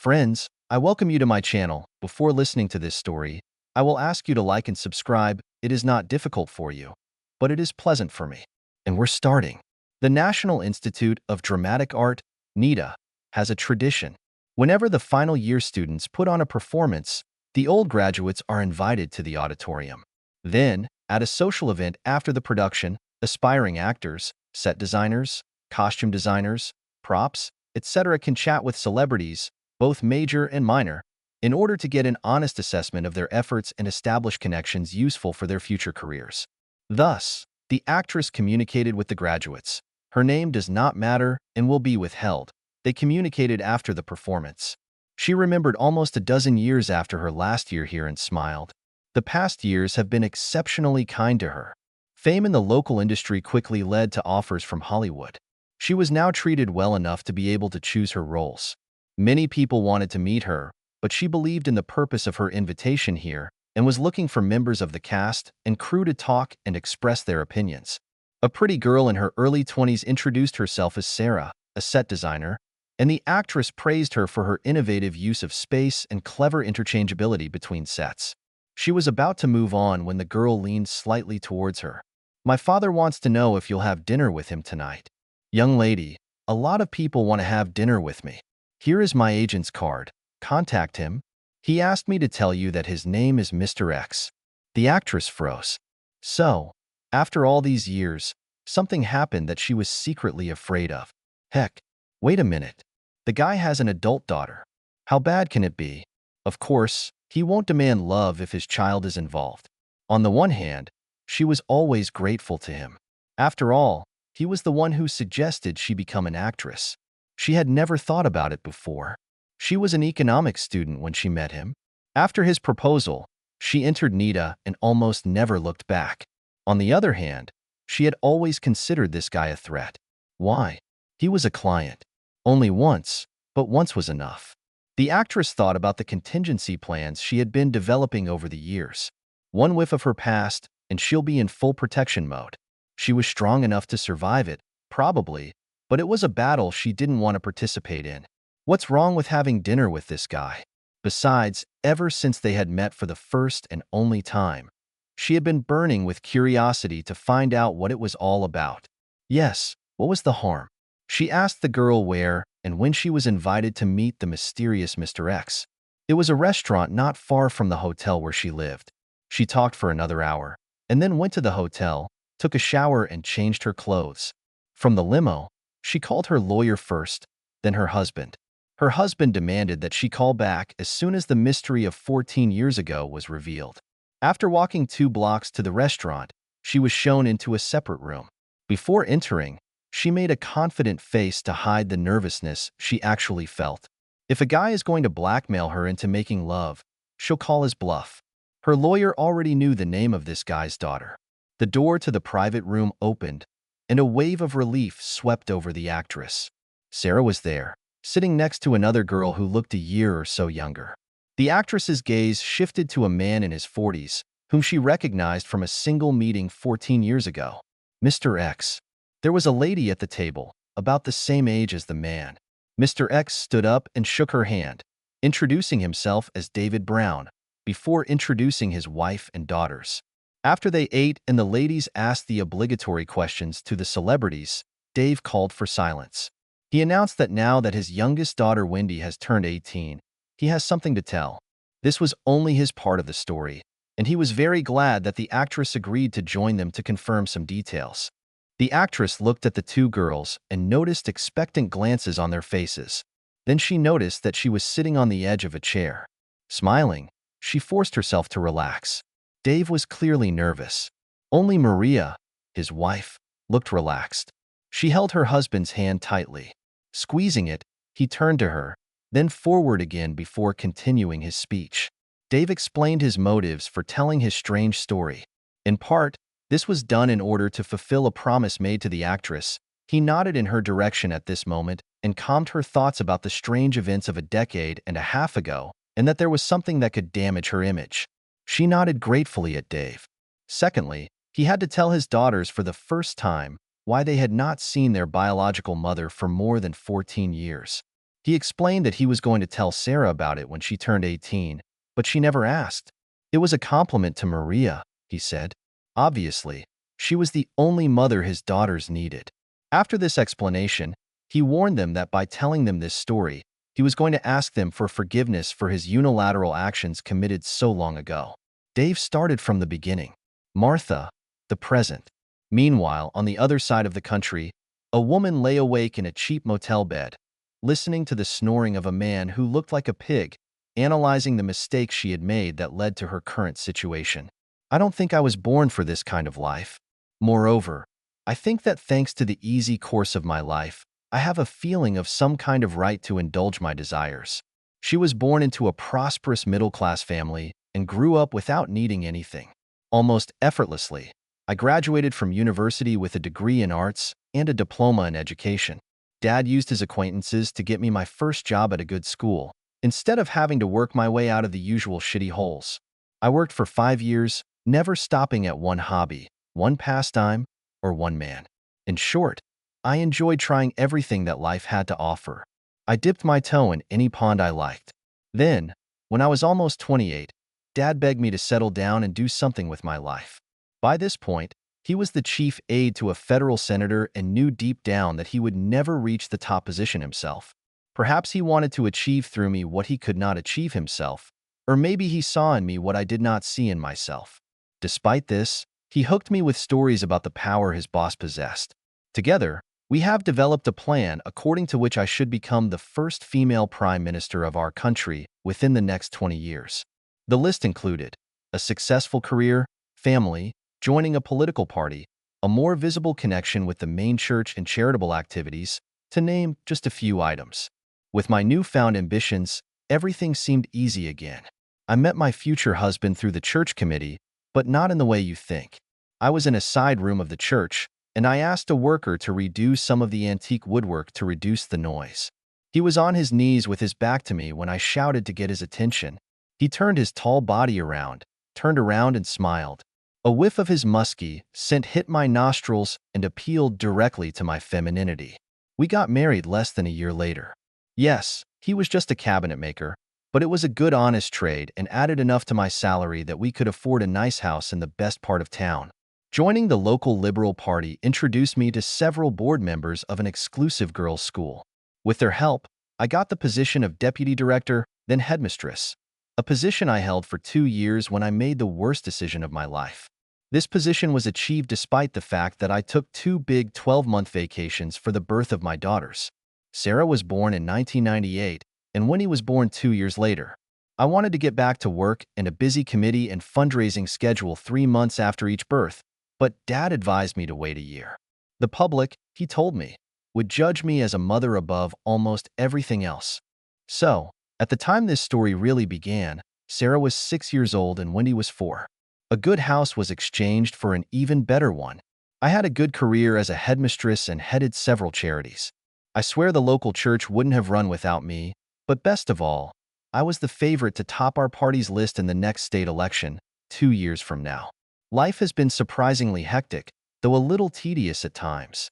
Friends, I welcome you to my channel. Before listening to this story, I will ask you to like and subscribe. It is not difficult for you, but it is pleasant for me. And we're starting. The National Institute of Dramatic Art, NIDA, has a tradition. Whenever the final year students put on a performance, the old graduates are invited to the auditorium. Then, at a social event after the production, aspiring actors, set designers, costume designers, props, etc. can chat with celebrities, both major and minor, in order to get an honest assessment of their efforts and establish connections useful for their future careers. Thus, the actress communicated with the graduates. Her name does not matter and will be withheld. They communicated after the performance. She remembered almost a dozen years after her last year here and smiled. The past years have been exceptionally kind to her. Fame in the local industry quickly led to offers from Hollywood. She was now treated well enough to be able to choose her roles. Many people wanted to meet her, but she believed in the purpose of her invitation here and was looking for members of the cast and crew to talk and express their opinions. A pretty girl in her early 20s introduced herself as Sarah, a set designer, and the actress praised her for her innovative use of space and clever interchangeability between sets. She was about to move on when the girl leaned slightly towards her. "My father wants to know if you'll have dinner with him tonight." "Young lady, a lot of people want to have dinner with me. Here is my agent's card. Contact him. He asked me to tell you that his name is Mr. X." The actress froze. So, after all these years, something happened that she was secretly afraid of. Heck, wait a minute. The guy has an adult daughter. How bad can it be? Of course, he won't demand love if his child is involved. On the one hand, she was always grateful to him. After all, he was the one who suggested she become an actress. She had never thought about it before. She was an economics student when she met him. After his proposal, she entered NIDA and almost never looked back. On the other hand, she had always considered this guy a threat. Why? He was a client. Only once, but once was enough. The actress thought about the contingency plans she had been developing over the years. One whiff of her past, and she'll be in full protection mode. She was strong enough to survive it, probably, but it was a battle she didn't want to participate in. What's wrong with having dinner with this guy? Besides, ever since they had met for the first and only time, she had been burning with curiosity to find out what it was all about. Yes, what was the harm? She asked the girl where and when she was invited to meet the mysterious Mr. X. It was a restaurant not far from the hotel where she lived. She talked for another hour, and then went to the hotel, took a shower and changed her clothes. From the limo, she called her lawyer first, then her husband. Her husband demanded that she call back as soon as the mystery of 14 years ago was revealed. After walking 2 blocks to the restaurant, she was shown into a separate room. Before entering, she made a confident face to hide the nervousness she actually felt. If a guy is going to blackmail her into making love, she'll call his bluff. Her lawyer already knew the name of this guy's daughter. The door to the private room opened, and a wave of relief swept over the actress. Sarah was there, sitting next to another girl who looked a year or so younger. The actress's gaze shifted to a man in his 40s, whom she recognized from a single meeting 14 years ago. Mr. X. There was a lady at the table, about the same age as the man. Mr. X stood up and shook her hand, introducing himself as David Brown, before introducing his wife and daughters. After they ate and the ladies asked the obligatory questions to the celebrities, Dave called for silence. He announced that now that his youngest daughter Wendy has turned 18, he has something to tell. This was only his part of the story, and he was very glad that the actress agreed to join them to confirm some details. The actress looked at the 2 girls and noticed expectant glances on their faces. Then she noticed that she was sitting on the edge of a chair. Smiling, she forced herself to relax. Dave was clearly nervous. Only Maria, his wife, looked relaxed. She held her husband's hand tightly. Squeezing it, he turned to her, then forward again before continuing his speech. Dave explained his motives for telling his strange story. In part, this was done in order to fulfill a promise made to the actress. He nodded in her direction at this moment and calmed her thoughts about the strange events of a decade and a half ago, and that there was something that could damage her image. She nodded gratefully at Dave. Secondly, he had to tell his daughters for the first time why they had not seen their biological mother for more than 14 years. He explained that he was going to tell Sarah about it when she turned 18, but she never asked. It was a compliment to Maria, he said. Obviously, she was the only mother his daughters needed. After this explanation, he warned them that by telling them this story, he was going to ask them for forgiveness for his unilateral actions committed so long ago. Dave started from the beginning. Martha, the present. Meanwhile, on the other side of the country, a woman lay awake in a cheap motel bed, listening to the snoring of a man who looked like a pig, analyzing the mistakes she had made that led to her current situation. I don't think I was born for this kind of life. Moreover, I think that thanks to the easy course of my life, I have a feeling of some kind of right to indulge my desires. She was born into a prosperous middle-class family and grew up without needing anything. Almost effortlessly, I graduated from university with a degree in arts and a diploma in education. Dad used his acquaintances to get me my first job at a good school, instead of having to work my way out of the usual shitty holes. I worked for 5 years, never stopping at one hobby, one pastime, or one man. In short, I enjoyed trying everything that life had to offer. I dipped my toe in any pond I liked. Then, when I was almost 28, Dad begged me to settle down and do something with my life. By this point, he was the chief aide to a federal senator and knew deep down that he would never reach the top position himself. Perhaps he wanted to achieve through me what he could not achieve himself, or maybe he saw in me what I did not see in myself. Despite this, he hooked me with stories about the power his boss possessed. Together, we have developed a plan according to which I should become the first female prime minister of our country within the next 20 years. The list included a successful career, family, joining a political party, a more visible connection with the main church and charitable activities, to name just a few items. With my newfound ambitions, everything seemed easy again. I met my future husband through the church committee, but not in the way you think. I was in a side room of the church, and I asked a worker to redo some of the antique woodwork to reduce the noise. He was on his knees with his back to me when I shouted to get his attention. He turned his tall body around, turned around and smiled. A whiff of his musky scent hit my nostrils and appealed directly to my femininity. We got married less than a year later. Yes, he was just a cabinet maker, but it was a good honest trade and added enough to my salary that we could afford a nice house in the best part of town. Joining the local Liberal Party introduced me to several board members of an exclusive girls' school. With their help, I got the position of deputy director, then headmistress, a position I held for 2 years when I made the worst decision of my life. This position was achieved despite the fact that I took 2 big 12-month vacations for the birth of my daughters. Sarah was born in 1998, and Winnie was born 2 years later. I wanted to get back to work and a busy committee and fundraising schedule 3 months after each birth, but Dad advised me to wait a year. The public, he told me, would judge me as a mother above almost everything else. So, at the time this story really began, Sarah was 6 years old and Wendy was 4. A good house was exchanged for an even better one. I had a good career as a headmistress and headed several charities. I swear the local church wouldn't have run without me, but best of all, I was the favorite to top our party's list in the next state election, 2 years from now. Life has been surprisingly hectic, though a little tedious at times.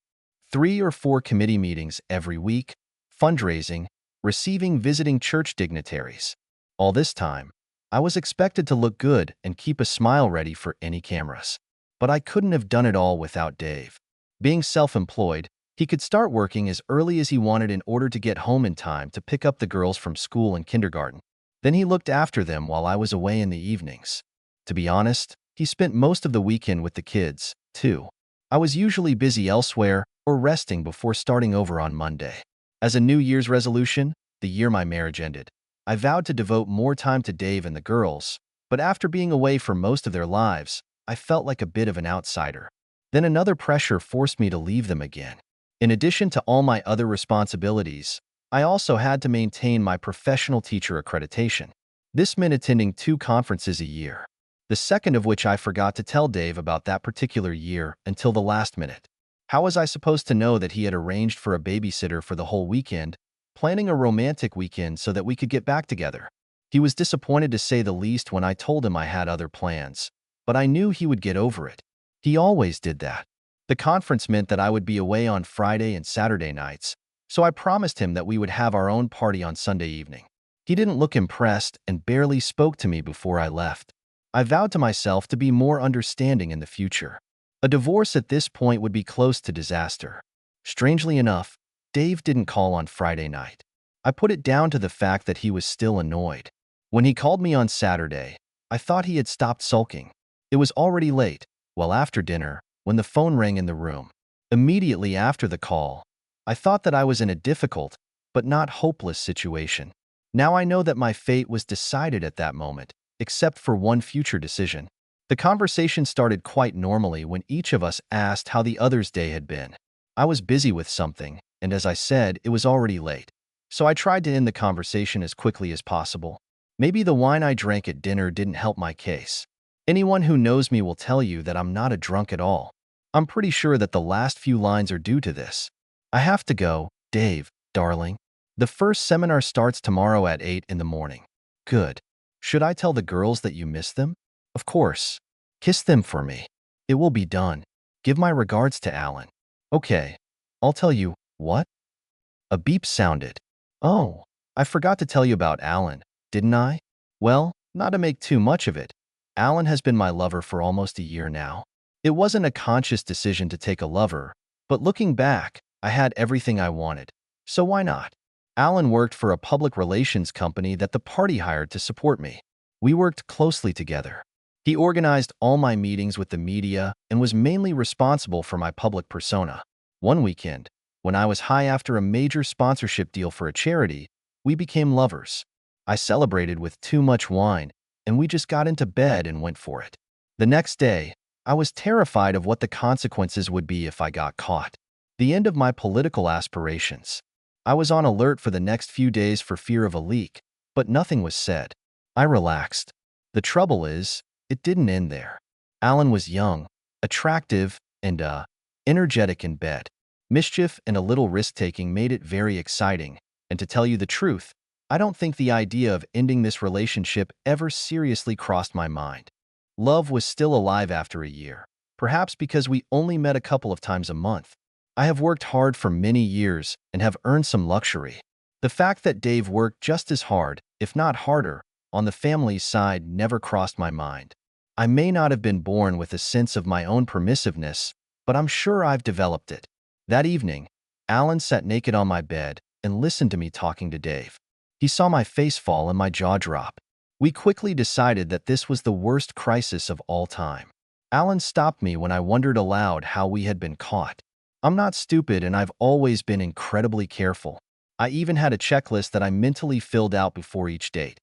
3 or 4 committee meetings every week, fundraising, visiting church dignitaries. All this time, I was expected to look good and keep a smile ready for any cameras. But I couldn't have done it all without Dave. Being self-employed, he could start working as early as he wanted in order to get home in time to pick up the girls from school and kindergarten. Then he looked after them while I was away in the evenings. To be honest, he spent most of the weekend with the kids, too. I was usually busy elsewhere or resting before starting over on Monday. As a New Year's resolution, the year my marriage ended, I vowed to devote more time to Dave and the girls, but after being away for most of their lives, I felt like a bit of an outsider. Then another pressure forced me to leave them again. In addition to all my other responsibilities, I also had to maintain my professional teacher accreditation. This meant attending 2 conferences a year, the second of which I forgot to tell Dave about that particular year until the last minute. How was I supposed to know that he had arranged for a babysitter for the whole weekend, planning a romantic weekend so that we could get back together? He was disappointed to say the least when I told him I had other plans, but I knew he would get over it. He always did that. The conference meant that I would be away on Friday and Saturday nights, so I promised him that we would have our own party on Sunday evening. He didn't look impressed and barely spoke to me before I left. I vowed to myself to be more understanding in the future. A divorce at this point would be close to disaster. Strangely enough, Dave didn't call on Friday night. I put it down to the fact that he was still annoyed. When he called me on Saturday, I thought he had stopped sulking. It was already late, well after dinner, when the phone rang in the room. Immediately after the call, I thought that I was in a difficult, but not hopeless situation. Now I know that my fate was decided at that moment, except for one future decision. The conversation started quite normally when each of us asked how the other's day had been. I was busy with something, and as I said, it was already late. So I tried to end the conversation as quickly as possible. Maybe the wine I drank at dinner didn't help my case. Anyone who knows me will tell you that I'm not a drunk at all. I'm pretty sure that the last few lines are due to this. I have to go, Dave, darling. The first seminar starts tomorrow at 8 in the morning. Good. Should I tell the girls that you miss them? Of course. Kiss them for me. It will be done. Give my regards to Alan. Okay. I'll tell you, what? A beep sounded. Oh, I forgot to tell you about Alan, didn't I? Well, not to make too much of it, Alan has been my lover for almost a year now. It wasn't a conscious decision to take a lover, but looking back, I had everything I wanted. So why not? Alan worked for a public relations company that the party hired to support me. We worked closely together. He organized all my meetings with the media and was mainly responsible for my public persona. One weekend, when I was high after a major sponsorship deal for a charity, we became lovers. I celebrated with too much wine, and we just got into bed and went for it. The next day, I was terrified of what the consequences would be if I got caught. The end of my political aspirations. I was on alert for the next few days for fear of a leak, but nothing was said. I relaxed. The trouble is, it didn't end there. Alan was young, attractive, and, energetic in bed. Mischief and a little risk-taking made it very exciting, and to tell you the truth, I don't think the idea of ending this relationship ever seriously crossed my mind. Love was still alive after a year, perhaps because we only met a couple of times a month. I have worked hard for many years and have earned some luxury. The fact that Dave worked just as hard, if not harder, on the family's side never crossed my mind. I may not have been born with a sense of my own permissiveness, but I'm sure I've developed it. That evening, Alan sat naked on my bed and listened to me talking to Dave. He saw my face fall and my jaw drop. We quickly decided that this was the worst crisis of all time. Alan stopped me when I wondered aloud how we had been caught. I'm not stupid and I've always been incredibly careful. I even had a checklist that I mentally filled out before each date.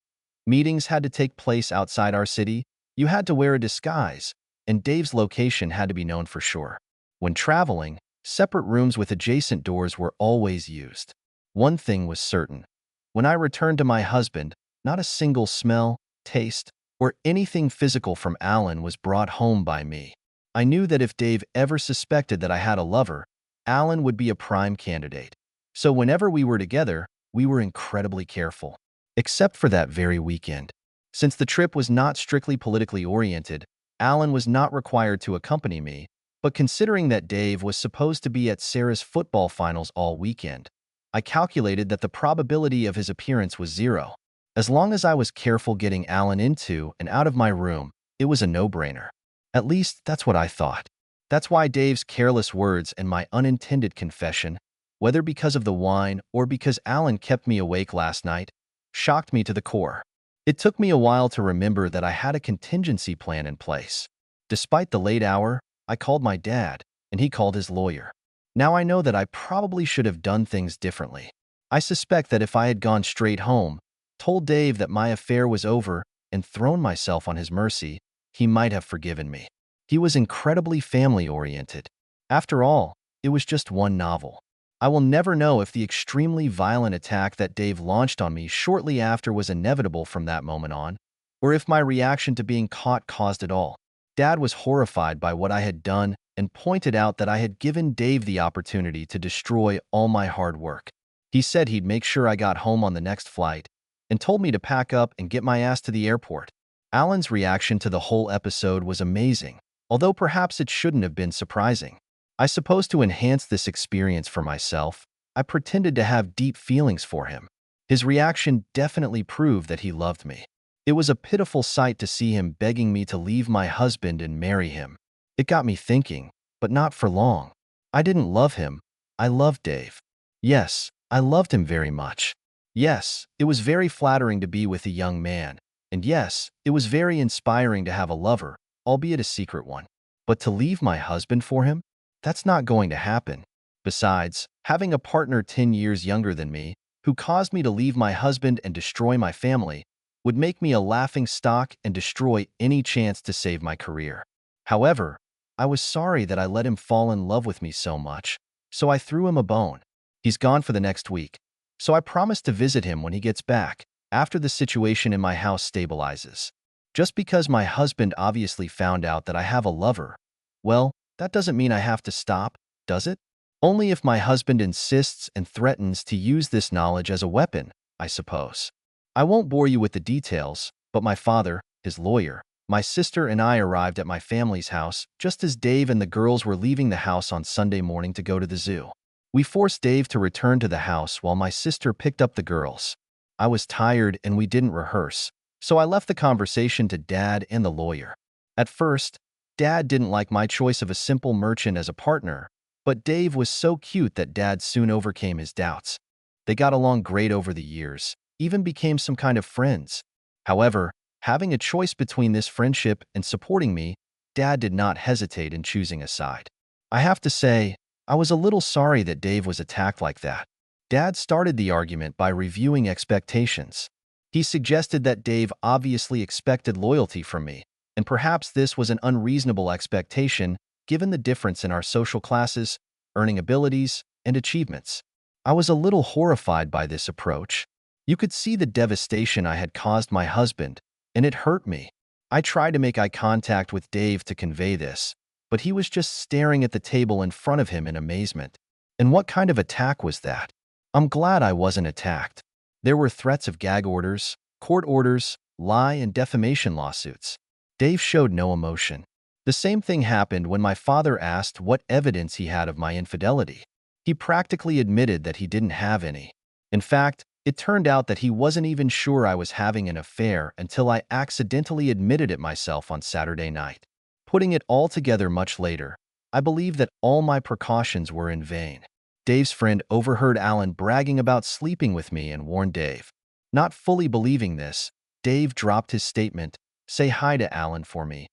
Meetings had to take place outside our city, you had to wear a disguise, and Dave's location had to be known for sure. When traveling, separate rooms with adjacent doors were always used. One thing was certain. When I returned to my husband, not a single smell, taste, or anything physical from Alan was brought home by me. I knew that if Dave ever suspected that I had a lover, Alan would be a prime candidate. So whenever we were together, we were incredibly careful. Except for that very weekend. Since the trip was not strictly politically oriented, Alan was not required to accompany me, but considering that Dave was supposed to be at Sarah's football finals all weekend, I calculated that the probability of his appearance was 0. As long as I was careful getting Alan into and out of my room, it was a no-brainer. At least, that's what I thought. That's why Dave's careless words and my unintended confession, whether because of the wine or because Alan kept me awake last night, shocked me to the core. It took me a while to remember that I had a contingency plan in place. Despite the late hour, I called my dad, and he called his lawyer. Now I know that I probably should have done things differently. I suspect that if I had gone straight home, told Dave that my affair was over, and thrown myself on his mercy, he might have forgiven me. He was incredibly family-oriented. After all, it was just one novel. I will never know if the extremely violent attack that Dave launched on me shortly after was inevitable from that moment on, or if my reaction to being caught caused it all. Dad was horrified by what I had done and pointed out that I had given Dave the opportunity to destroy all my hard work. He said he'd make sure I got home on the next flight and told me to pack up and get my ass to the airport. Alan's reaction to the whole episode was amazing, although perhaps it shouldn't have been surprising. I suppose to enhance this experience for myself, I pretended to have deep feelings for him. His reaction definitely proved that he loved me. It was a pitiful sight to see him begging me to leave my husband and marry him. It got me thinking, but not for long. I didn't love him. I loved Dave. Yes, I loved him very much. Yes, it was very flattering to be with a young man. And yes, it was very inspiring to have a lover, albeit a secret one. But to leave my husband for him? That's not going to happen. Besides, having a partner 10 years younger than me, who caused me to leave my husband and destroy my family, would make me a laughingstock and destroy any chance to save my career. However, I was sorry that I let him fall in love with me so much, so I threw him a bone. He's gone for the next week, so I promised to visit him when he gets back, after the situation in my house stabilizes. Just because my husband obviously found out that I have a lover, well, that doesn't mean I have to stop, does it? Only if my husband insists and threatens to use this knowledge as a weapon, I suppose. I won't bore you with the details, but my father, his lawyer, my sister and I arrived at my family's house just as Dave and the girls were leaving the house on Sunday morning to go to the zoo. We forced Dave to return to the house while my sister picked up the girls. I was tired and we didn't rehearse, so I left the conversation to Dad and the lawyer. At first, Dad didn't like my choice of a simple merchant as a partner, but Dave was so cute that Dad soon overcame his doubts. They got along great over the years, even became some kind of friends. However, having a choice between this friendship and supporting me, Dad did not hesitate in choosing a side. I have to say, I was a little sorry that Dave was attacked like that. Dad started the argument by reviewing expectations. He suggested that Dave obviously expected loyalty from me, and perhaps this was an unreasonable expectation given the difference in our social classes, earning abilities, and achievements. I was a little horrified by this approach. You could see the devastation I had caused my husband, and it hurt me. I tried to make eye contact with Dave to convey this, but he was just staring at the table in front of him in amazement. And what kind of attack was that? I'm glad I wasn't attacked. There were threats of gag orders, court orders, lie and defamation lawsuits. Dave showed no emotion. The same thing happened when my father asked what evidence he had of my infidelity. He practically admitted that he didn't have any. In fact, it turned out that he wasn't even sure I was having an affair until I accidentally admitted it myself on Saturday night. Putting it all together much later, I believe that all my precautions were in vain. Dave's friend overheard Alan bragging about sleeping with me and warned Dave. Not fully believing this, Dave dropped his statement, "Say hi to Alan for me,"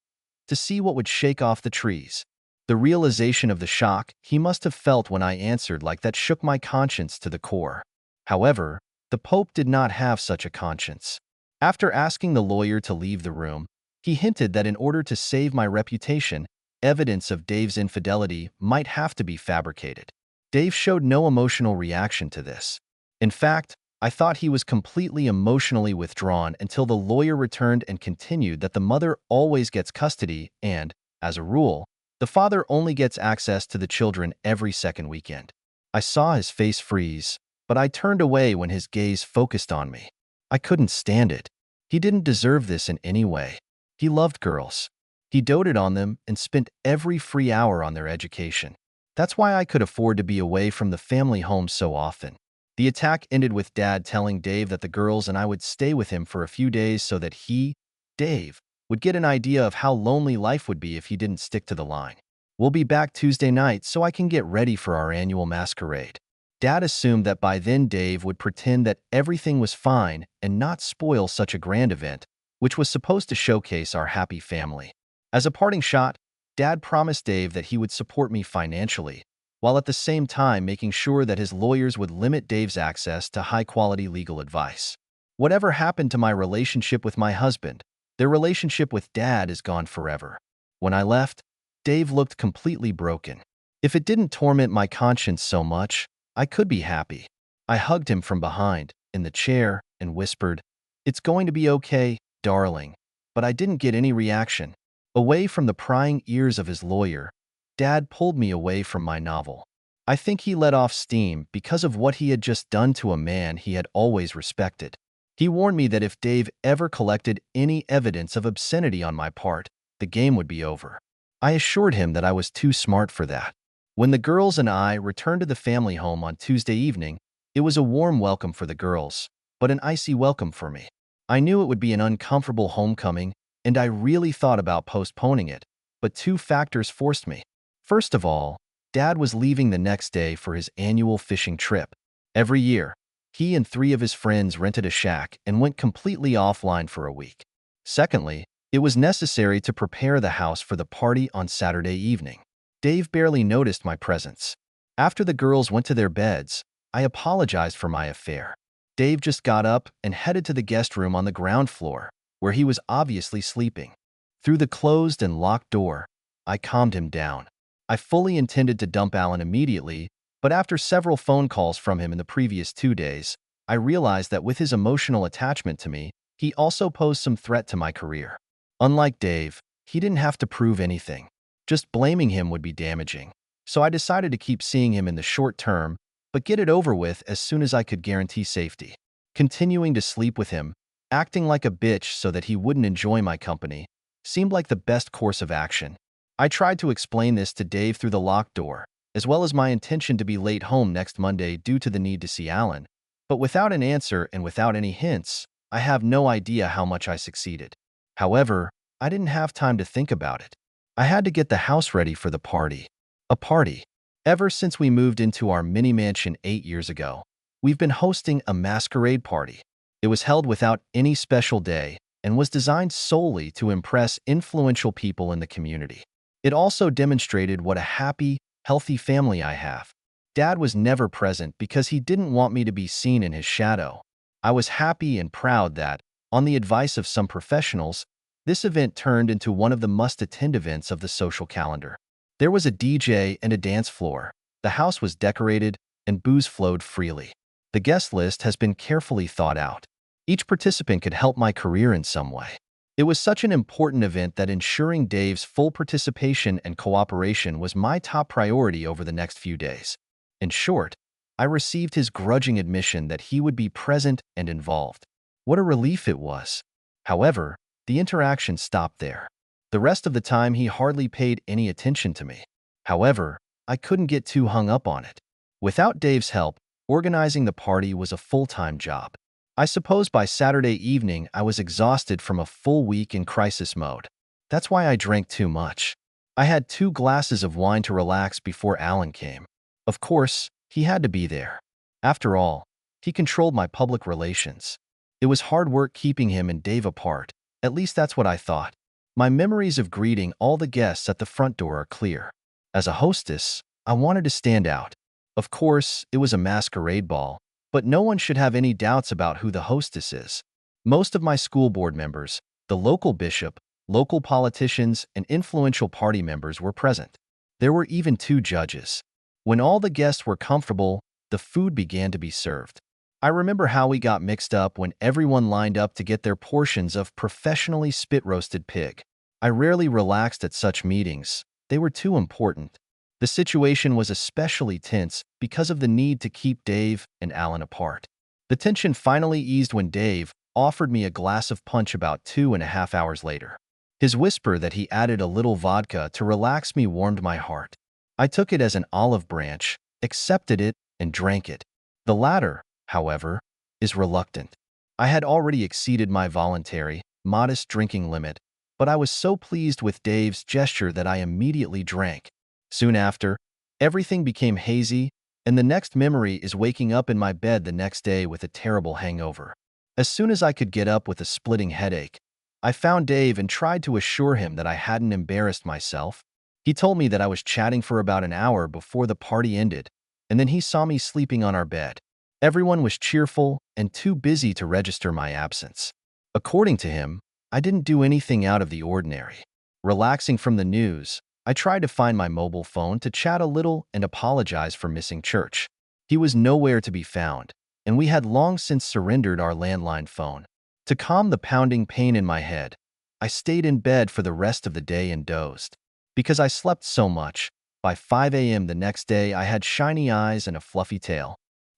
to see what would shake off the trees. The realization of the shock he must have felt when I answered like that shook my conscience to the core. However, the Pope did not have such a conscience. After asking the lawyer to leave the room, he hinted that in order to save my reputation, evidence of Dave's infidelity might have to be fabricated. Dave showed no emotional reaction to this. In fact, I thought he was completely emotionally withdrawn until the lawyer returned and continued that the mother always gets custody and, as a rule, the father only gets access to the children every second weekend. I saw his face freeze, but I turned away when his gaze focused on me. I couldn't stand it. He didn't deserve this in any way. He loved girls. He doted on them and spent every free hour on their education. That's why I could afford to be away from the family home so often. The attack ended with Dad telling Dave that the girls and I would stay with him for a few days so that he, Dave, would get an idea of how lonely life would be if he didn't stick to the line. We'll be back Tuesday night so I can get ready for our annual masquerade. Dad assumed that by then Dave would pretend that everything was fine and not spoil such a grand event, which was supposed to showcase our happy family. As a parting shot, Dad promised Dave that he would support me financially, while at the same time making sure that his lawyers would limit Dave's access to high-quality legal advice. Whatever happened to my relationship with my husband, their relationship with Dad is gone forever. When I left, Dave looked completely broken. If it didn't torment my conscience so much, I could be happy. I hugged him from behind, in the chair, and whispered, "It's going to be okay, darling." But I didn't get any reaction. Away from the prying ears of his lawyer, Dad pulled me away from my novel. I think he let off steam because of what he had just done to a man he had always respected. He warned me that if Dave ever collected any evidence of obscenity on my part, the game would be over. I assured him that I was too smart for that. When the girls and I returned to the family home on Tuesday evening, it was a warm welcome for the girls, but an icy welcome for me. I knew it would be an uncomfortable homecoming, and I really thought about postponing it, but two factors forced me. First of all, Dad was leaving the next day for his annual fishing trip. Every year, he and three of his friends rented a shack and went completely offline for a week. Secondly, it was necessary to prepare the house for the party on Saturday evening. Dave barely noticed my presence. After the girls went to their beds, I apologized for my affair. Dave just got up and headed to the guest room on the ground floor, where he was obviously sleeping. Through the closed and locked door, I calmed him down. I fully intended to dump Alan immediately, but after several phone calls from him in the previous 2 days, I realized that with his emotional attachment to me, he also posed some threat to my career. Unlike Dave, he didn't have to prove anything. Just blaming him would be damaging. So I decided to keep seeing him in the short term, but get it over with as soon as I could guarantee safety. Continuing to sleep with him, acting like a bitch so that he wouldn't enjoy my company, seemed like the best course of action. I tried to explain this to Dave through the locked door, as well as my intention to be late home next Monday due to the need to see Alan, but without an answer and without any hints, I have no idea how much I succeeded. However, I didn't have time to think about it. I had to get the house ready for the party. A party. Ever since we moved into our mini mansion 8 years ago, we've been hosting a masquerade party. It was held without any special day and was designed solely to impress influential people in the community. It also demonstrated what a happy, healthy family I have. Dad was never present because he didn't want me to be seen in his shadow. I was happy and proud that, on the advice of some professionals, this event turned into one of the must-attend events of the social calendar. There was a DJ and a dance floor. The house was decorated, and booze flowed freely. The guest list has been carefully thought out. Each participant could help my career in some way. It was such an important event that ensuring Dave's full participation and cooperation was my top priority over the next few days. In short, I received his grudging admission that he would be present and involved. What a relief it was. However, the interaction stopped there. The rest of the time, he hardly paid any attention to me. However, I couldn't get too hung up on it. Without Dave's help, organizing the party was a full-time job. I suppose by Saturday evening, I was exhausted from a full week in crisis mode. That's why I drank too much. I had 2 glasses of wine to relax before Alan came. Of course, he had to be there. After all, he controlled my public relations. It was hard work keeping him and Dave apart. At least that's what I thought. My memories of greeting all the guests at the front door are clear. As a hostess, I wanted to stand out. Of course, it was a masquerade ball, but no one should have any doubts about who the hostess is. Most of my school board members, the local bishop, local politicians, and influential party members were present. There were even 2 judges. When all the guests were comfortable, the food began to be served. I remember how we got mixed up when everyone lined up to get their portions of professionally spit-roasted pig. I rarely relaxed at such meetings. They were too important. The situation was especially tense because of the need to keep Dave and Alan apart. The tension finally eased when Dave offered me a glass of punch about 2.5 hours later. His whisper that he added a little vodka to relax me warmed my heart. I took it as an olive branch, accepted it, and drank it. The latter, however, is reluctant. I had already exceeded my voluntary, modest drinking limit, but I was so pleased with Dave's gesture that I immediately drank. Soon after, everything became hazy, and the next memory is waking up in my bed the next day with a terrible hangover. As soon as I could get up with a splitting headache, I found Dave and tried to assure him that I hadn't embarrassed myself. He told me that I was chatting for about an hour before the party ended, and then he saw me sleeping on our bed. Everyone was cheerful and too busy to register my absence. According to him, I didn't do anything out of the ordinary. Relaxing from the news, I tried to find my mobile phone to chat a little and apologize for missing church. He was nowhere to be found, and we had long since surrendered our landline phone. To calm the pounding pain in my head, I stayed in bed for the rest of the day and dozed. Because I slept so much, by 5 a.m. the next day I had shiny eyes and a fluffy tail.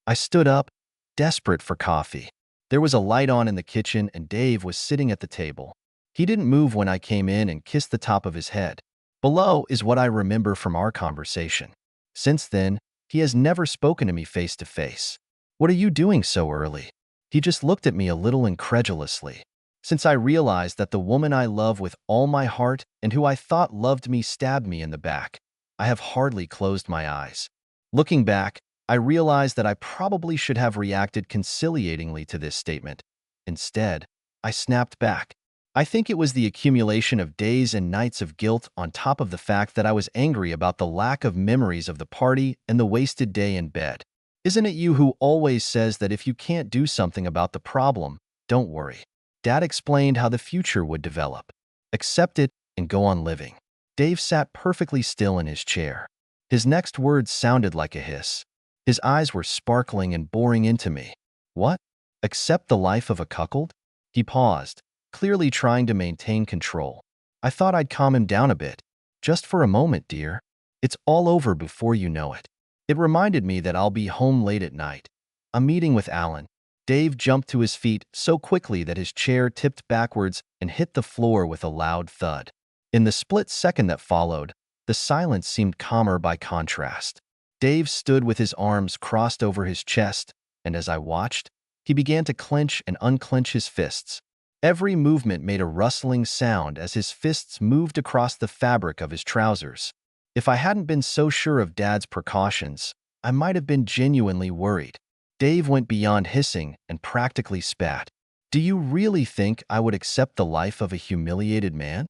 I stood up, desperate for coffee. There was a light on in the kitchen and Dave was sitting at the table. He didn't move when I came in and kissed the top of his head. Below is what I remember from our conversation. Since then, he has never spoken to me face to face. What are you doing so early? He just looked at me a little incredulously. Since I realized that the woman I love with all my heart and who I thought loved me stabbed me in the back, I have hardly closed my eyes. Looking back, I realized that I probably should have reacted conciliatingly to this statement. Instead, I snapped back. I think it was the accumulation of days and nights of guilt on top of the fact that I was angry about the lack of memories of the party and the wasted day in bed. Isn't it you who always says that if you can't do something about the problem, don't worry? Dad explained how the future would develop. Accept it and go on living. Dave sat perfectly still in his chair. His next words sounded like a hiss. His eyes were sparkling and boring into me. What? Accept the life of a cuckold? He paused, clearly trying to maintain control. I thought I'd calm him down a bit. Just for a moment, dear. It's all over before you know it. It reminded me that I'll be home late at night. A meeting with Alan. Dave jumped to his feet so quickly that his chair tipped backwards and hit the floor with a loud thud. In the split second that followed, the silence seemed calmer by contrast. Dave stood with his arms crossed over his chest, and as I watched, he began to clench and unclench his fists. Every movement made a rustling sound as his fists moved across the fabric of his trousers. If I hadn't been so sure of Dad's precautions, I might have been genuinely worried. Dave went beyond hissing and practically spat. Do you really think I would accept the life of a humiliated man?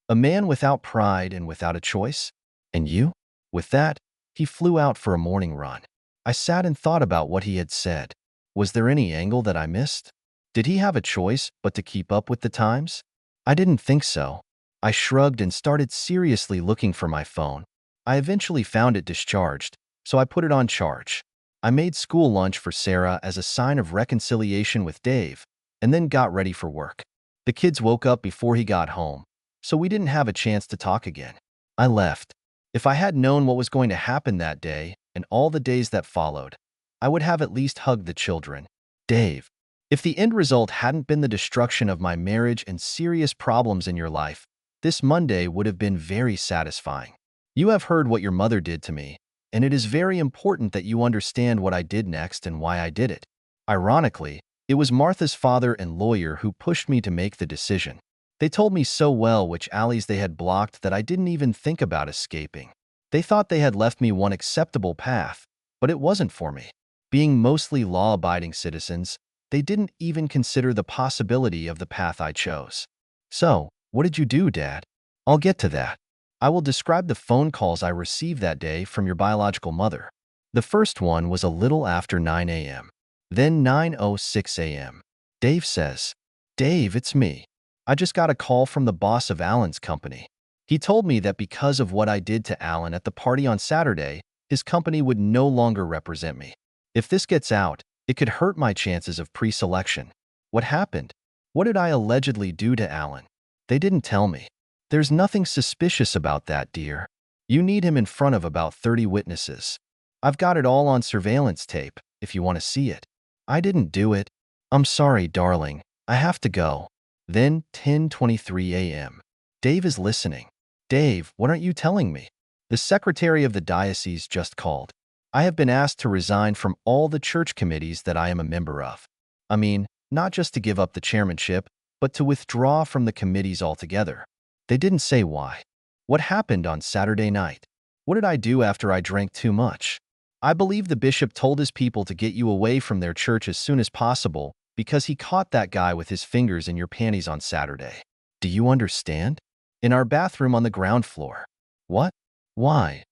A man without pride and without a choice? And you? With that, he flew out for a morning run. I sat and thought about what he had said. Was there any angle that I missed? Did he have a choice but to keep up with the times? I didn't think so. I shrugged and started seriously looking for my phone. I eventually found it discharged, so I put it on charge. I made school lunch for Sarah as a sign of reconciliation with Dave, and then got ready for work. The kids woke up before he got home, so we didn't have a chance to talk again. I left. If I had known what was going to happen that day and all the days that followed, I would have at least hugged the children. Dave, if the end result hadn't been the destruction of my marriage and serious problems in your life, this Monday would have been very satisfying. You have heard what your mother did to me, and it is very important that you understand what I did next and why I did it. Ironically, it was Martha's father and lawyer who pushed me to make the decision. They told me so well which alleys they had blocked that I didn't even think about escaping. They thought they had left me one acceptable path, but it wasn't for me. Being mostly law-abiding citizens, they didn't even consider the possibility of the path I chose. So, what did you do, Dad? I'll get to that. I will describe the phone calls I received that day from your biological mother. The first one was a little after 9 a.m., then 9:06 a.m. Dave says, "Dave, it's me. I just got a call from the boss of Alan's company. He told me that because of what I did to Alan at the party on Saturday, his company would no longer represent me. If this gets out, it could hurt my chances of pre-selection." What happened? What did I allegedly do to Alan? They didn't tell me. There's nothing suspicious about that, dear. You need him in front of about 30 witnesses. I've got it all on surveillance tape, if you want to see it. I didn't do it. I'm sorry, darling. I have to go. Then 10:23 a.m. Dave is listening. Dave, what aren't you telling me? The secretary of the diocese just called. I have been asked to resign from all the church committees that I am a member of. I mean, not just to give up the chairmanship, but to withdraw from the committees altogether. They didn't say why. What happened on Saturday night? What did I do after I drank too much? I believe the bishop told his people to get you away from their church as soon as possible because he caught that guy with his fingers in your panties on Saturday. Do you understand? In our bathroom on the ground floor. What? Why?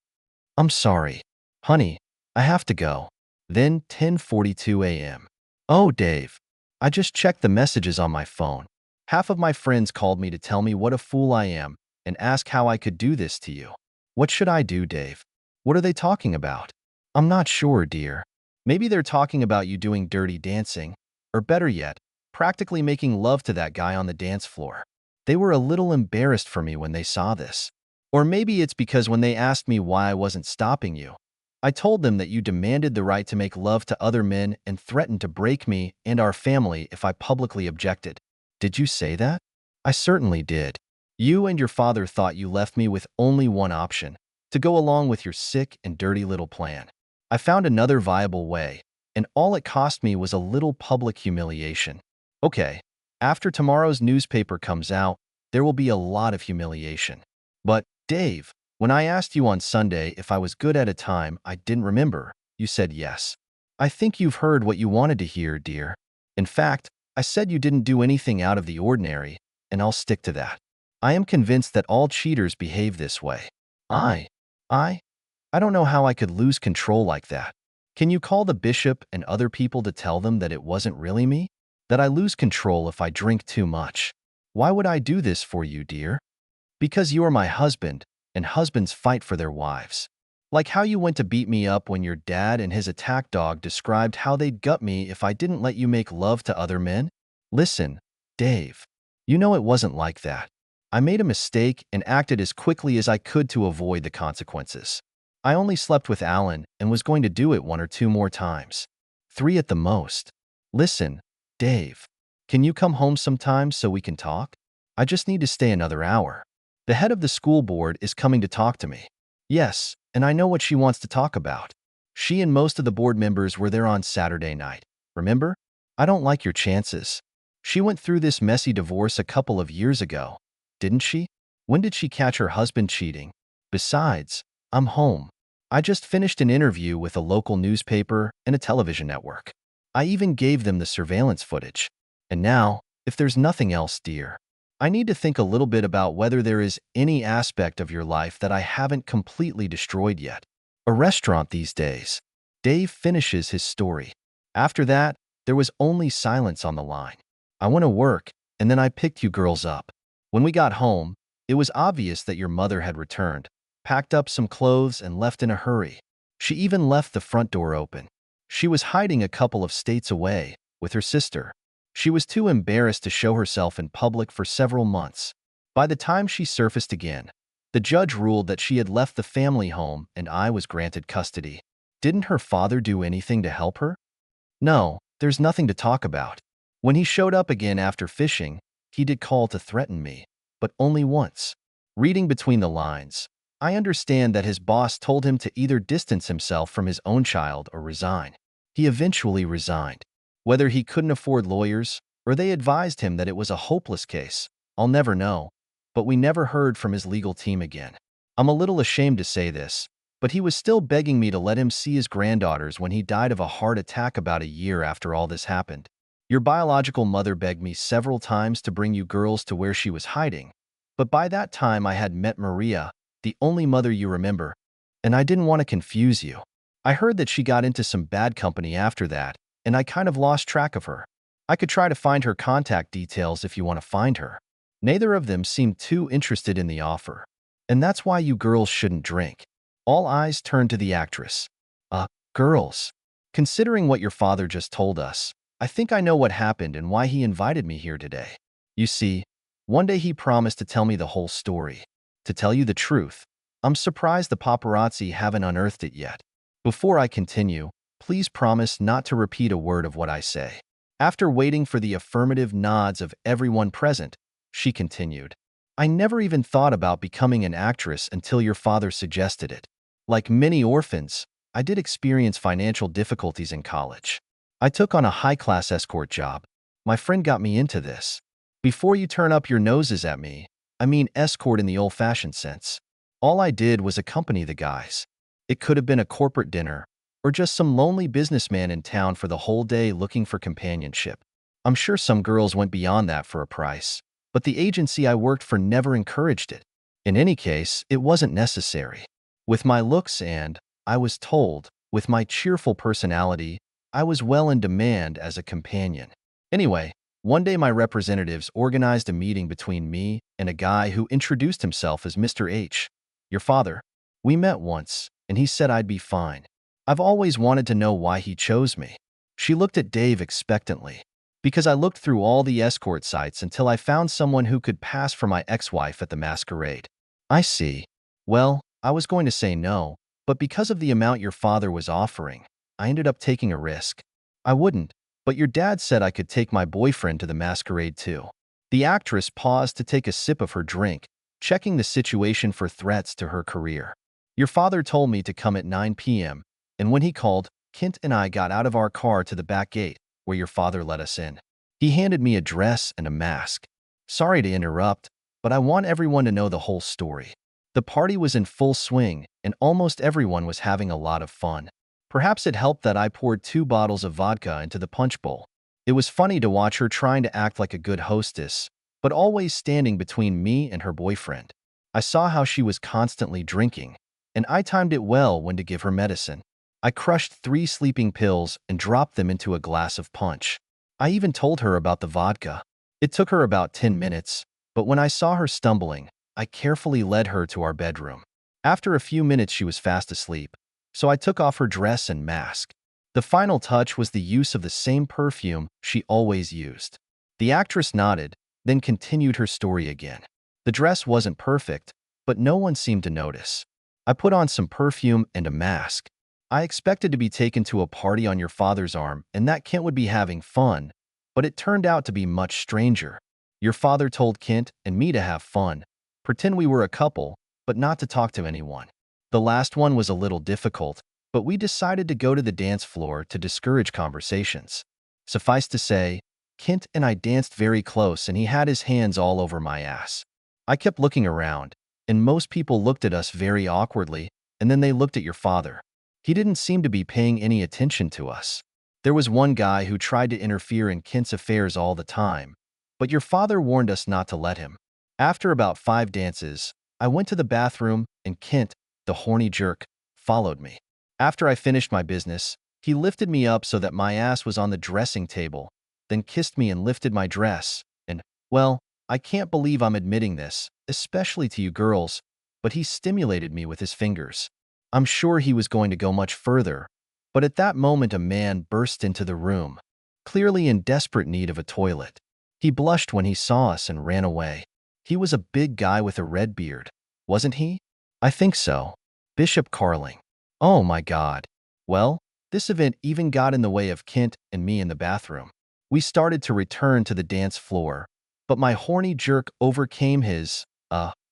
I'm sorry. Honey, I have to go. Then 10:42 a.m. Oh, Dave. I just checked the messages on my phone. Half of my friends called me to tell me what a fool I am and ask how I could do this to you. What should I do, Dave? What are they talking about? I'm not sure, dear. Maybe they're talking about you doing dirty dancing, or better yet, practically making love to that guy on the dance floor. They were a little embarrassed for me when they saw this. Or maybe it's because when they asked me why I wasn't stopping you, I told them that you demanded the right to make love to other men and threatened to break me and our family if I publicly objected. Did you say that? I certainly did. You and your father thought you left me with only one option, to go along with your sick and dirty little plan. I found another viable way, and all it cost me was a little public humiliation. Okay, after tomorrow's newspaper comes out, there will be a lot of humiliation. But, Dave, when I asked you on Sunday if I was good at a time I didn't remember, you said yes. I think you've heard what you wanted to hear, dear. In fact, I said you didn't do anything out of the ordinary, and I'll stick to that. I am convinced that all cheaters behave this way. I I don't know how I could lose control like that. Can you call the bishop and other people to tell them that it wasn't really me? That I lose control if I drink too much? Why would I do this for you, dear? Because you are my husband, and husbands fight for their wives. Like how you went to beat me up when your dad and his attack dog described how they'd gut me if I didn't let you make love to other men? Listen, Dave, you know it wasn't like that. I made a mistake and acted as quickly as I could to avoid the consequences. I only slept with Alan and was going to do it 1 or 2 more times. 3 at the most. Listen, Dave, can you come home sometime so we can talk? I just need to stay another hour. The head of the school board is coming to talk to me. Yes, and I know what she wants to talk about. She and most of the board members were there on Saturday night. Remember? I don't like your chances. She went through this messy divorce a couple of years ago, didn't she? When did she catch her husband cheating? Besides, I'm home. I just finished an interview with a local newspaper and a television network. I even gave them the surveillance footage. And now, if there's nothing else, dear, I need to think a little bit about whether there is any aspect of your life that I haven't completely destroyed yet. A restaurant these days. Dave finishes his story. After that, there was only silence on the line. I went to work, and then I picked you girls up. When we got home, it was obvious that your mother had returned, packed up some clothes, and left in a hurry. She even left the front door open. She was hiding a couple of states away, with her sister. She was too embarrassed to show herself in public for several months. By the time she surfaced again, the judge ruled that she had left the family home and I was granted custody. Didn't her father do anything to help her? No, there's nothing to talk about. When he showed up again after fishing, he did call to threaten me, but only once. Reading between the lines, I understand that his boss told him to either distance himself from his own child or resign. He eventually resigned. Whether he couldn't afford lawyers, or they advised him that it was a hopeless case, I'll never know, but we never heard from his legal team again. I'm a little ashamed to say this, but he was still begging me to let him see his granddaughters when he died of a heart attack about a year after all this happened. Your biological mother begged me several times to bring you girls to where she was hiding, but by that time I had met Maria, the only mother you remember, and I didn't want to confuse you. I heard that she got into some bad company after that, and I kind of lost track of her. I could try to find her contact details if you want to find her. Neither of them seemed too interested in the offer. And that's why you girls shouldn't drink. All eyes turned to the actress. Girls. Considering what your father just told us, I think I know what happened and why he invited me here today. You see, one day he promised to tell me the whole story. To tell you the truth, I'm surprised the paparazzi haven't unearthed it yet. Before I continue, please promise not to repeat a word of what I say. After waiting for the affirmative nods of everyone present, she continued, I never even thought about becoming an actress until your father suggested it. Like many orphans, I did experience financial difficulties in college. I took on a high-class escort job. My friend got me into this. Before you turn up your noses at me, I mean escort in the old-fashioned sense. All I did was accompany the guys. It could have been a corporate dinner, or just some lonely businessman in town for the whole day looking for companionship. I'm sure some girls went beyond that for a price, but the agency I worked for never encouraged it. In any case, it wasn't necessary. With my looks and, I was told, with my cheerful personality, I was well in demand as a companion. Anyway, one day my representatives organized a meeting between me and a guy who introduced himself as Mr. H. Your father. We met once, and he said I'd be fine. I've always wanted to know why he chose me. She looked at Dave expectantly. Because I looked through all the escort sites until I found someone who could pass for my ex-wife at the masquerade. I see. Well, I was going to say no, but because of the amount your father was offering, I ended up taking a risk. I wouldn't, but your dad said I could take my boyfriend to the masquerade too. The actress paused to take a sip of her drink, checking the situation for threats to her career. Your father told me to come at 9 p.m., and when he called, Kent and I got out of our car to the back gate, where your father let us in. He handed me a dress and a mask. Sorry to interrupt, but I want everyone to know the whole story. The party was in full swing, and almost everyone was having a lot of fun. Perhaps it helped that I poured 2 bottles of vodka into the punch bowl. It was funny to watch her trying to act like a good hostess, but always standing between me and her boyfriend. I saw how she was constantly drinking, and I timed it well when to give her medicine. I crushed 3 sleeping pills and dropped them into a glass of punch. I even told her about the vodka. It took her about 10 minutes, but when I saw her stumbling, I carefully led her to our bedroom. After a few minutes, she was fast asleep, so I took off her dress and mask. The final touch was the use of the same perfume she always used. The actress nodded, then continued her story again. The dress wasn't perfect, but no one seemed to notice. I put on some perfume and a mask. I expected to be taken to a party on your father's arm and that Kent would be having fun, but it turned out to be much stranger. Your father told Kent and me to have fun, pretend we were a couple, but not to talk to anyone. The last one was a little difficult, but we decided to go to the dance floor to discourage conversations. Suffice to say, Kent and I danced very close and he had his hands all over my ass. I kept looking around, and most people looked at us very awkwardly, and then they looked at your father. He didn't seem to be paying any attention to us. There was one guy who tried to interfere in Kent's affairs all the time, but your father warned us not to let him. After about 5 dances, I went to the bathroom and Kent, the horny jerk, followed me. After I finished my business, he lifted me up so that my ass was on the dressing table, then kissed me and lifted my dress, and, well, I can't believe I'm admitting this, especially to you girls, but he stimulated me with his fingers. I'm sure he was going to go much further, but at that moment a man burst into the room, clearly in desperate need of a toilet. He blushed when he saw us and ran away. He was a big guy with a red beard, wasn't he? I think so. Bishop Carling. Oh my God. Well, this event even got in the way of Kent and me in the bathroom. We started to return to the dance floor, but my horny jerk overcame his,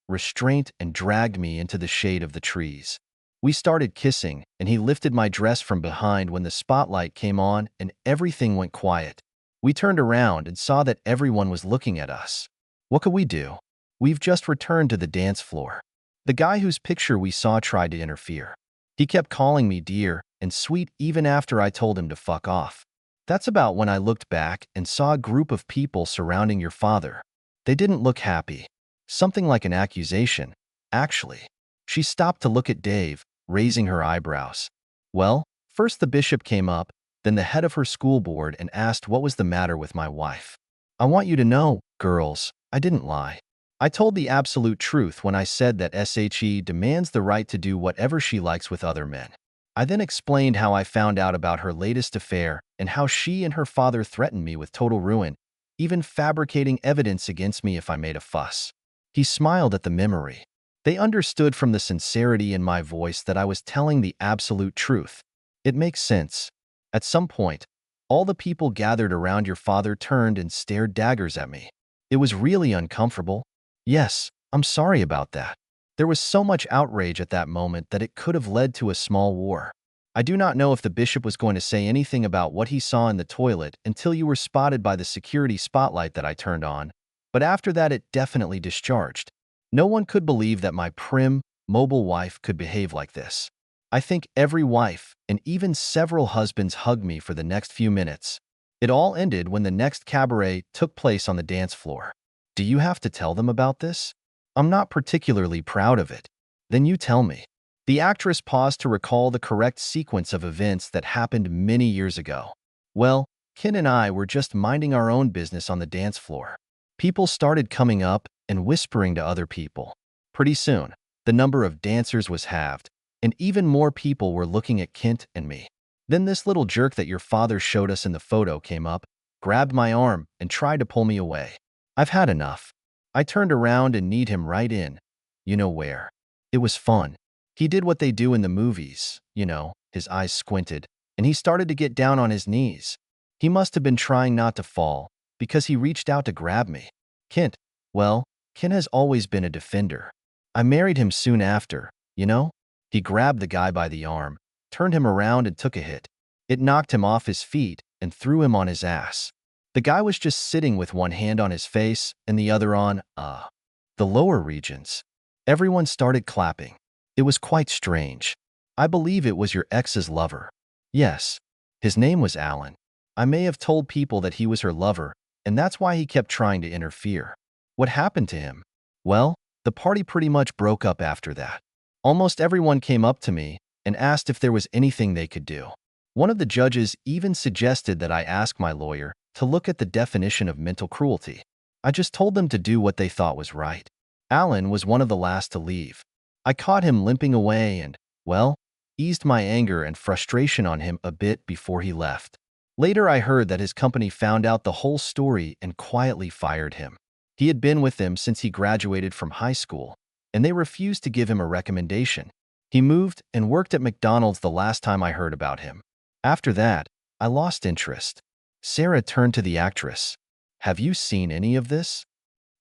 restraint and dragged me into the shade of the trees. We started kissing, and he lifted my dress from behind when the spotlight came on and everything went quiet. We turned around and saw that everyone was looking at us. What could we do? We've just returned to the dance floor. The guy whose picture we saw tried to interfere. He kept calling me dear and sweet even after I told him to fuck off. That's about when I looked back and saw a group of people surrounding your father. They didn't look happy. Something like an accusation, actually. She stopped to look at Dave, raising her eyebrows. Well, first the bishop came up, then the head of her school board and asked what was the matter with my wife. I want you to know, girls, I didn't lie. I told the absolute truth when I said that SHE demands the right to do whatever she likes with other men. I then explained how I found out about her latest affair and how she and her father threatened me with total ruin, even fabricating evidence against me if I made a fuss. He smiled at the memory. They understood from the sincerity in my voice that I was telling the absolute truth. It makes sense. At some point, all the people gathered around your father turned and stared daggers at me. It was really uncomfortable. Yes, I'm sorry about that. There was so much outrage at that moment that it could have led to a small war. I do not know if the bishop was going to say anything about what he saw in the toilet until you were spotted by the security spotlight that I turned on, but after that it definitely discharged. No one could believe that my prim, mobile wife could behave like this. I think every wife, and even several husbands, hugged me for the next few minutes. It all ended when the next cabaret took place on the dance floor. Do you have to tell them about this? I'm not particularly proud of it. Then you tell me. The actress paused to recall the correct sequence of events that happened many years ago. Well, Ken and I were just minding our own business on the dance floor. People started coming up and whispering to other people. Pretty soon, the number of dancers was halved, and even more people were looking at Kent and me. Then this little jerk that your father showed us in the photo came up, grabbed my arm, and tried to pull me away. I've had enough. I turned around and kneed him right in. You know where. It was fun. He did what they do in the movies, his eyes squinted, and he started to get down on his knees. He must have been trying not to fall, because he reached out to grab me. Ken has always been a defender. I married him soon after, He grabbed the guy by the arm, turned him around and took a hit. It knocked him off his feet and threw him on his ass. The guy was just sitting with one hand on his face and the other on, the lower regions. Everyone started clapping. It was quite strange. I believe it was your ex's lover. Yes. His name was Alan. I may have told people that he was her lover, and that's why he kept trying to interfere. What happened to him? Well, the party pretty much broke up after that. Almost everyone came up to me and asked if there was anything they could do. One of the judges even suggested that I ask my lawyer to look at the definition of mental cruelty. I just told them to do what they thought was right. Alan was one of the last to leave. I caught him limping away and, well, eased my anger and frustration on him a bit before he left. Later, I heard that his company found out the whole story and quietly fired him. He had been with them since he graduated from high school, and they refused to give him a recommendation. He moved and worked at McDonald's the last time I heard about him. After that, I lost interest. Sarah turned to the actress. Have you seen any of this?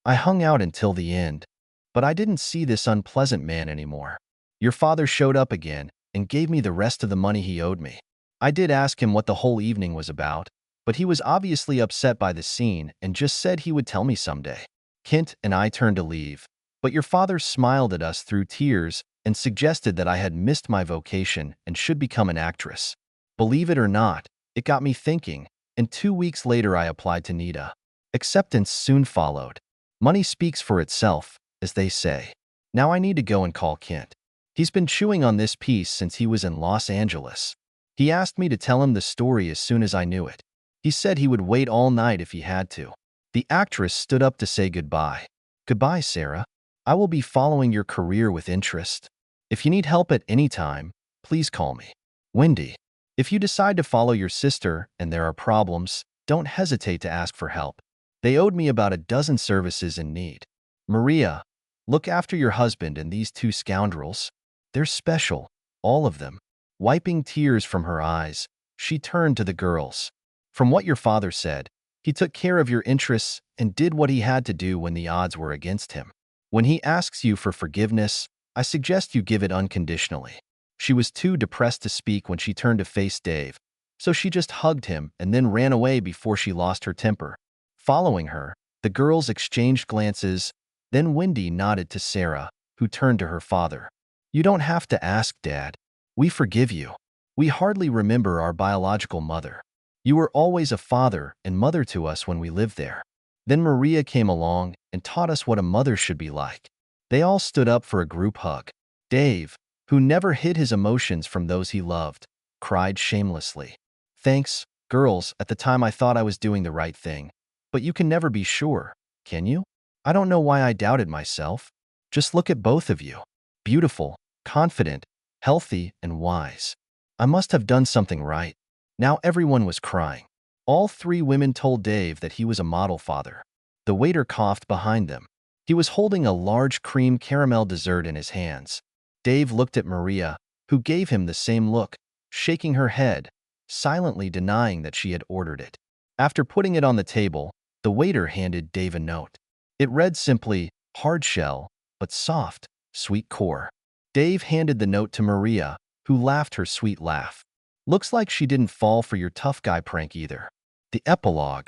I hung out until the end, but I didn't see this unpleasant man anymore. Your father showed up again and gave me the rest of the money he owed me. I did ask him what the whole evening was about, but he was obviously upset by the scene and just said he would tell me someday. Kent and I turned to leave, but your father smiled at us through tears and suggested that I had missed my vocation and should become an actress. Believe it or not, it got me thinking, and 2 weeks later I applied to NIDA. Acceptance soon followed. Money speaks for itself, as they say. Now I need to go and call Kent. He's been chewing on this piece since he was in Los Angeles. He asked me to tell him the story as soon as I knew it. He said he would wait all night if he had to. The actress stood up to say goodbye. Goodbye, Sarah. I will be following your career with interest. If you need help at any time, please call me. Wendy. If you decide to follow your sister and there are problems, don't hesitate to ask for help. They owed me about a dozen services in need. Maria, look after your husband and these two scoundrels. They're special, all of them. Wiping tears from her eyes, she turned to the girls. From what your father said, he took care of your interests and did what he had to do when the odds were against him. When he asks you for forgiveness, I suggest you give it unconditionally. She was too depressed to speak when she turned to face Dave, so she just hugged him and then ran away before she lost her temper. Following her, the girls exchanged glances, then Wendy nodded to Sarah, who turned to her father. You don't have to ask, Dad. We forgive you. We hardly remember our biological mother. You were always a father and mother to us when we lived there. Then Maria came along and taught us what a mother should be like. They all stood up for a group hug. Dave, who never hid his emotions from those he loved, cried shamelessly. Thanks, girls. At the time I thought I was doing the right thing. But you can never be sure, can you? I don't know why I doubted myself. Just look at both of you. Beautiful, confident, healthy, and wise. I must have done something right. Now everyone was crying. All three women told Dave that he was a model father. The waiter coughed behind them. He was holding a large cream caramel dessert in his hands. Dave looked at Maria, who gave him the same look, shaking her head, silently denying that she had ordered it. After putting it on the table, the waiter handed Dave a note. It read simply, hard shell, but soft, sweet core. Dave handed the note to Maria, who laughed her sweet laugh. Looks like she didn't fall for your tough guy prank either. The epilogue.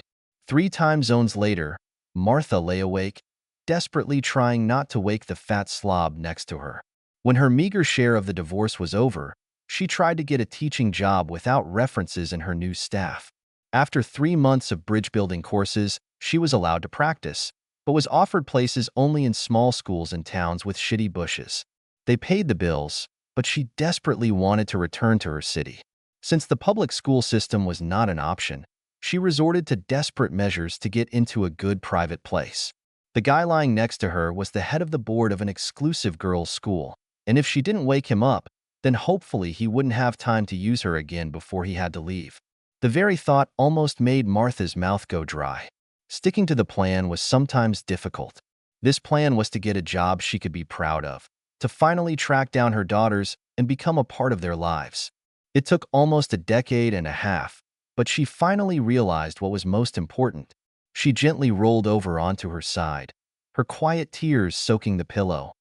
3 time zones later, Martha lay awake, desperately trying not to wake the fat slob next to her. When her meager share of the divorce was over, she tried to get a teaching job without references in her new staff. After 3 months of bridge-building courses, she was allowed to practice, but was offered places only in small schools in towns with shitty bushes. They paid the bills, but she desperately wanted to return to her city. Since the public school system was not an option, she resorted to desperate measures to get into a good private place. The guy lying next to her was the head of the board of an exclusive girls' school, and if she didn't wake him up, then hopefully he wouldn't have time to use her again before he had to leave. The very thought almost made Martha's mouth go dry. Sticking to the plan was sometimes difficult. This plan was to get a job she could be proud of, to finally track down her daughters and become a part of their lives. It took almost a decade and a half, but she finally realized what was most important. She gently rolled over onto her side, her quiet tears soaking the pillow.